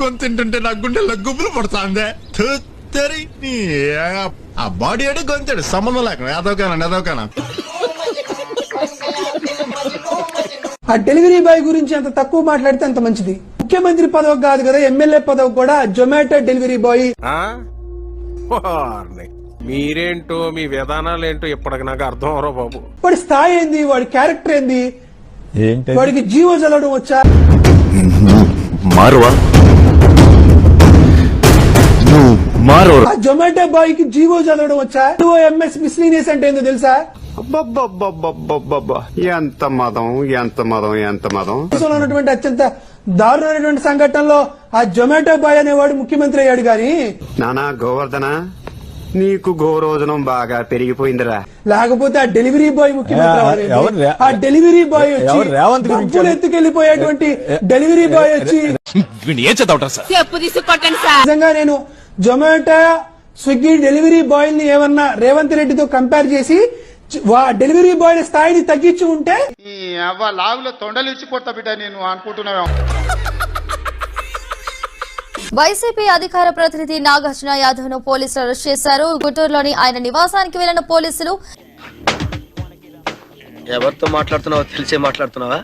గొంతుంటుంటే నా గుండెల్లో గుబులు పడుతుంది. ఆ బాడీ అడి గొంతాడు సంబంధం లేకుండా ఎదవకానా. ఆ డెలివరీ బాయ్ గురించి అంత తక్కువ మాట్లాడితే అంత మంచిది. ముఖ్యమంత్రి పదవి కాదు కదా, ఎమ్మెల్యే పదవి కూడా జొమాటో డెలివరీ బాయ్. మీరేంటో మీ విధానాలు ఏంటో ఇప్పటికి నాకు అర్థం అవరో బాబు. వాడి స్థాయి ఏంది, వాడి క్యారెక్టర్ ఏంది, వాడికి జీవో చల్లడం వచ్చా? ఆ జొమాటో బాయ్ కి జీవో చదవడం వచ్చా? ఎంఎస్ మిస్లీనియస్ అంటే ఏందో తెలుసా? ఎంత మదం ఉన్నటువంటి అత్యంత దారుణమైనటువంటి సంఘటనలో ఆ జొమాటో బాయ్ అనేవాడు ముఖ్యమంత్రి అయ్యాడు గాని నానా గోవర్ధన నీకు గోరోజనం బాగా పెరిగిపోయిందిరా. లేకపోతే ఆ డెలివరీ బాయ్ ముఖ్యమంత్రి, ఆ డెలివరీ బాయ్ వచ్చి ఎత్తుకెళ్లిపోయేటువంటి డెలివరీ బాయ్ వచ్చి నిజంగా నేను జొమాటో స్విగ్గీ డెలివరీ బాయ్ ని ఏమన్నా రేవంత్ రెడ్డితో కంపేర్ చేసి డెలివరీ బాయ్ స్థాయిని తగ్గించి ఉంటే లాగులో తొండలు ఇచ్చి కొడతా బిడ్డ నేను అనుకుంటున్నాను. వైసీపీ అధికార ప్రతినిధి నాగార్జున యాదవ్ ను పోలీసులు అరెస్ట్ చేశారు. గుంటూరులోని ఆయన నివాసానికి వెళ్లిన పోలీసులు ఎవరితో మాట్లాడుతున్నావో తెలిసే మాట్లాడుతున్నావా?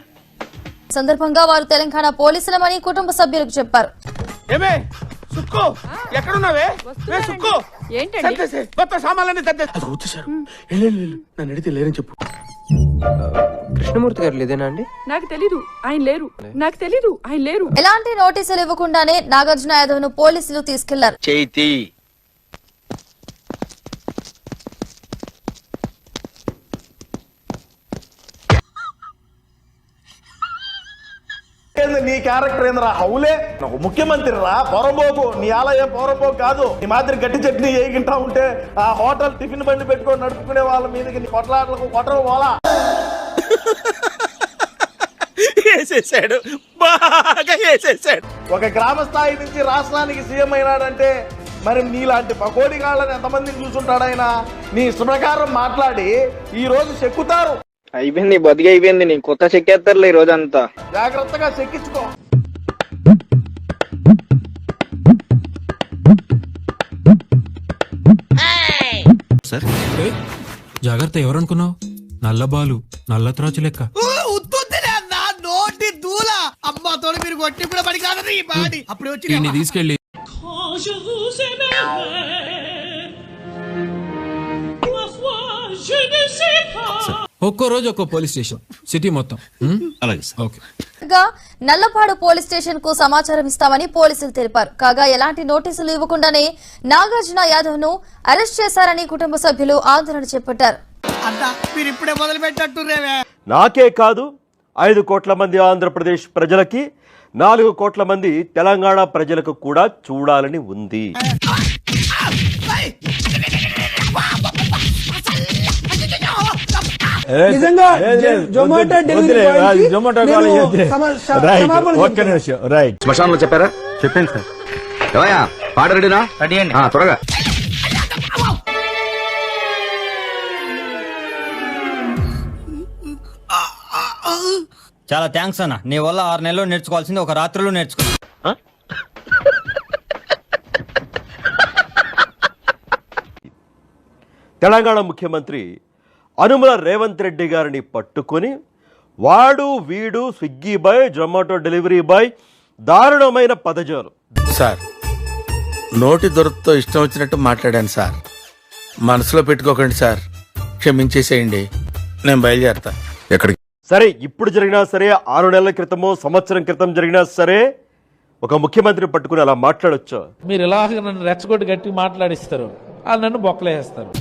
సందర్భంగా వారు తెలంగాణ పోలీసులమని కుటుంబ సభ్యులకు చెప్పారు. కృష్ణమూర్తి గారు లేదేనా అండి? నాకు తెలీదు, ఆయన లేరు. ఎలాంటి నోటీసులు ఇవ్వకుండానే నాగార్జున యాదవ్ ను పోలీసులు తీసుకెళ్లారు. చేతి నీ క్యారెక్టర్ ఏంద్రా? హౌలే ముఖ్యమంత్రి రా, పొరబోకు. నీ ఆలయం పొరబోకు కాదు. నీ మాదిరి గట్టి చట్నీ ఏగింటా ఉంటే ఆ హోటల్ టిఫిన్ బండి పెట్టుకొని నడుపుకునే వాళ్ళ మీదకి నీ కొట్లాటలకు కొట్టరు పోలా. వేసేసాడు, బాగా వేసేసాడు. ఒక గ్రామ స్థాయి నుంచి రాష్ట్రానికి సీఎం అయినాడంటే మరి నీలాంటి పకోడిగాళ్ళని ఎంతమందిని చూసుంటాడైనా. నీ ఇష్ట ప్రకారం మాట్లాడి ఈ రోజు చెక్కుతారు. అయిపోయింది, బతికి అయిపోయింది. నీ కొత్త చెక్కేస్తారులే ఈ రోజంతా. జాగ్రత్తగా చెక్కించుకో. జాగ్రత్త, ఎవరనుకున్నావు? నల్లబాలు, నల్ల త్రాచు లెక్క. నోటి దూల అమ్మతో మీరు కొట్టి కూడా పడి కాదు ఈ బాడీ. అప్పుడు వచ్చి తీసుకెళ్ళి ఒక్కో రోజు ఒక్కో పోలీస్ స్టేషన్, సిటీ మొత్తం. నల్లపాడు పోలీస్ స్టేషన్ కు సమాచారం ఇస్తామని పోలీసులు తెలిపారు. కాగా ఎలాంటి నోటీసులు ఇవ్వకుండానే నాగార్జున యాదవ్ ను అరెస్ట్ చేశారని కుటుంబ సభ్యులు ఆందోళన చేపట్టారు. నాకే కాదు, 5 కోట్ల మంది ఆంధ్రప్రదేశ్ ప్రజలకి, 4 కోట్ల మంది తెలంగాణ ప్రజలకు కూడా చూడాలని ఉంది. నిజంగా జొమాటో డెలివరీ శ్మశానంలో చెప్పారా? చెప్పాను సార్. ఏవయ్యా పాట రెడీనా? రెడీ అండి. త్వరగా. చాలా థ్యాంక్స్ అన్న. నీ వల్ల 6 నెలల్లో నేర్చుకోవాల్సింది ఒక రాత్రిలో నేర్చుకున్నా. తెలంగాణ ముఖ్యమంత్రి అనుమల రేవంత్ రెడ్డి గారిని పట్టుకొని వాడు వీడు Swiggy boy, Zomato delivery boy, దారుణమైన పదజాలం. సార్, నోటి దొరకతో ఇష్టం వచ్చినట్టు మాట్లాడాను సార్. మనసులో పెట్టుకోకండి సార్, క్షమించేసేయండి. నేను బయలుదేరతా. ఎక్కడికి? సరే, ఇప్పుడు జరిగినా సరే, 6 నెలల క్రితమో సంవత్సరం క్రితం జరిగినా సరే, ఒక ముఖ్యమంత్రి పట్టుకుని అలా మాట్లాడొచ్చా? మీరు ఇలాగ నన్ను రెచ్చగొట్టి గట్టి మాట్లాడిస్తారు, నన్ను బొక్కలేస్తారు.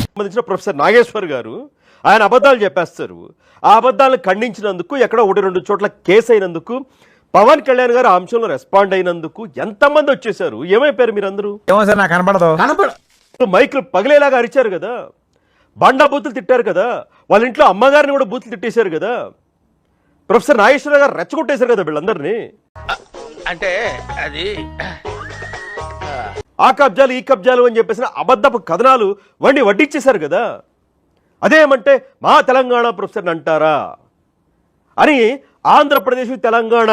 సంబంధించిన ప్రొఫెసర్ నాగేశ్వర్ గారు ఆయన అబద్ధాలు చెప్పేస్తారు. ఆ అబద్ధాలను ఖండించినందుకు, ఎక్కడ 1-2 చోట్ల కేసు అయినందుకు, పవన్ కళ్యాణ్ గారు ఆ అంశంలో రెస్పాండ్ అయినందుకు ఎంతమంది వచ్చేసారు? ఏమైపోయారు మీరందరూ? మైకులు పగిలేలాగా అరిచారు కదా, బండా బూతులు తిట్టారు కదా, వాళ్ళ ఇంట్లో అమ్మగారిని కూడా బూతులు తిట్టేశారు కదా, ప్రొఫెసర్ నాగేశ్వర గారు రెచ్చగొట్టేశారు కదా వీళ్ళందరినీ. అంటే అది ఆ కబ్జాలు ఈ కబ్జాలు అని చెప్పేసి అబద్ధపు కథనాలు వడ్డించేశారు కదా. అదేమంటే మా తెలంగాణ ప్రొఫెసర్ని అంటారా అని ఆంధ్రప్రదేశ్ తెలంగాణ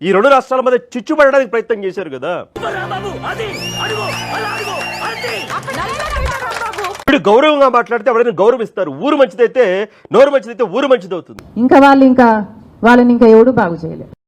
ఈ రెండు రాష్ట్రాల మధ్య చిచ్చు పడడానికి ప్రయత్నం చేశారు కదా. ఇప్పుడు గౌరవంగా మాట్లాడితే ఎవరైనా గౌరవిస్తారు. ఊరు మంచిదైతే నోరు మంచిదైతే ఊరు మంచిది అవుతుంది. ఇంకా వాళ్ళని ఇంకా ఎవడు బాగు చేయలేదు.